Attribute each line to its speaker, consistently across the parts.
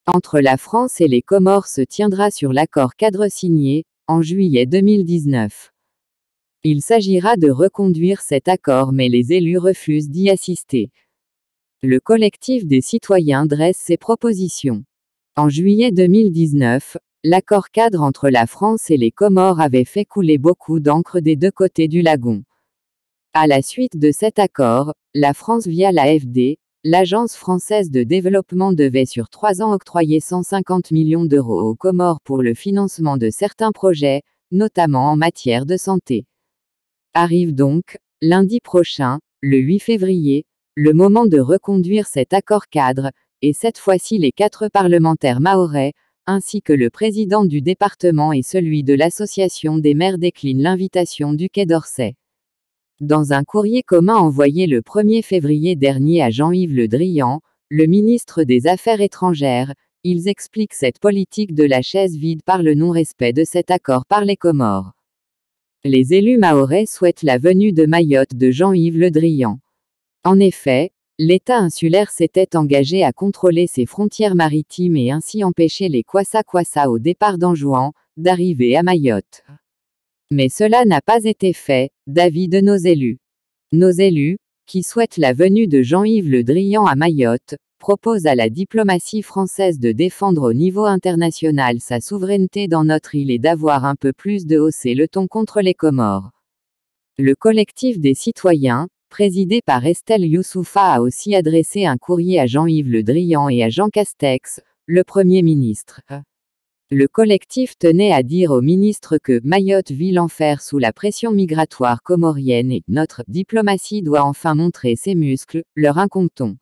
Speaker 1: entre la France et les Comores se tiendra sur l'accord-cadre signé, en juillet 2019. Il s'agira de reconduire cet accord mais les élus refusent d'y assister. Le collectif des citoyens dresse ses propositions. En juillet 2019, l'accord-cadre entre la France et les Comores avait fait couler beaucoup d'encre des deux côtés du lagon. À la suite de cet accord, la France via l'AFD, l'Agence française de développement devait sur 3 ans octroyer 150 millions d'euros aux Comores pour le financement de certains projets, notamment en matière de santé. Arrive donc, lundi prochain, le 8 février, le moment de reconduire cet accord-cadre, et cette fois-ci les 4 parlementaires mahorais, ainsi que le président du département et celui de l'association des maires déclinent l'invitation du Quai d'Orsay. Dans un courrier commun envoyé le 1er février dernier à Jean-Yves Le Drian, le ministre des Affaires étrangères, ils expliquent cette politique de la chaise vide par le non-respect de cet accord par les Comores. Les élus mahorais souhaitent la venue de Mayotte de Jean-Yves Le Drian. En effet, l'État insulaire s'était engagé à contrôler ses frontières maritimes et ainsi empêcher les Kwassa-Kwassa au départ d'Anjouan, d'arriver à Mayotte. Mais cela n'a pas été fait, d'avis de nos élus. Nos élus, qui souhaitent la venue de Jean-Yves Le Drian à Mayotte, proposent à la diplomatie française de défendre au niveau international sa souveraineté dans notre île et d'avoir un peu plus de hausser le ton contre les Comores. Le collectif des citoyens, présidé par Estelle Youssoufa, a aussi adressé un courrier à Jean-Yves Le Drian et à Jean Castex, le Premier ministre. Le collectif tenait à dire au ministre que Mayotte vit l'enfer sous la pression migratoire comorienne et notre diplomatie doit enfin montrer ses muscles, leur incombe-t-on.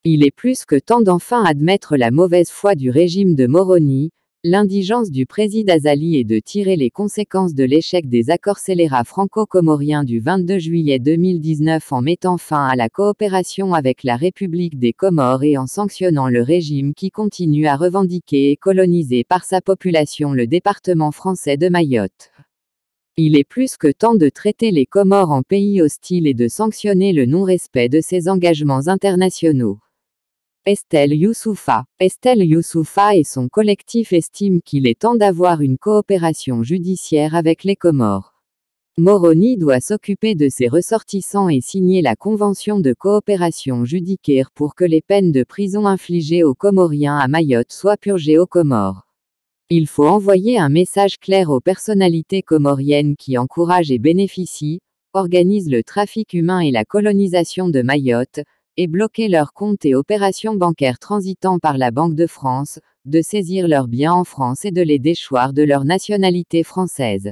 Speaker 1: Il est plus que temps d'enfin admettre la mauvaise foi du régime de Moroni, l'indigence du président Azali et de tirer les conséquences de l'échec des accords scélérats franco-comoriens du 22 juillet 2019 en mettant fin à la coopération avec la République des Comores et en sanctionnant le régime qui continue à revendiquer et coloniser par sa population le département français de Mayotte. Il est plus que temps de traiter les Comores en pays hostile et de sanctionner le non-respect de ses engagements internationaux. Estelle Youssoufa. Estelle Youssoufa et son collectif estiment qu'il est temps d'avoir une coopération judiciaire avec les Comores. Moroni doit s'occuper de ses ressortissants et signer la convention de coopération judiciaire pour que les peines de prison infligées aux Comoriens à Mayotte soient purgées aux Comores. Il faut envoyer un message clair aux personnalités comoriennes qui encouragent et bénéficient, organisent le trafic humain et la colonisation de Mayotte, et bloquer leurs comptes et opérations bancaires transitant par la Banque de France, de saisir leurs biens en France et de les déchoir de leur nationalité française.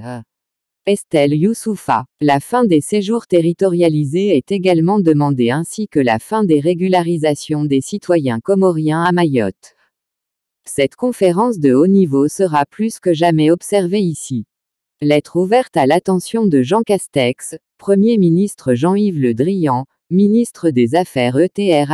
Speaker 1: Estelle Youssoufa. La fin des séjours territorialisés est également demandée ainsi que la fin des régularisations des citoyens comoriens à Mayotte. Cette conférence de haut niveau sera plus que jamais observée ici. Lettre ouverte à l'attention de Jean Castex, Premier ministre Jean-Yves Le Drian, ministre des Affaires étrangères.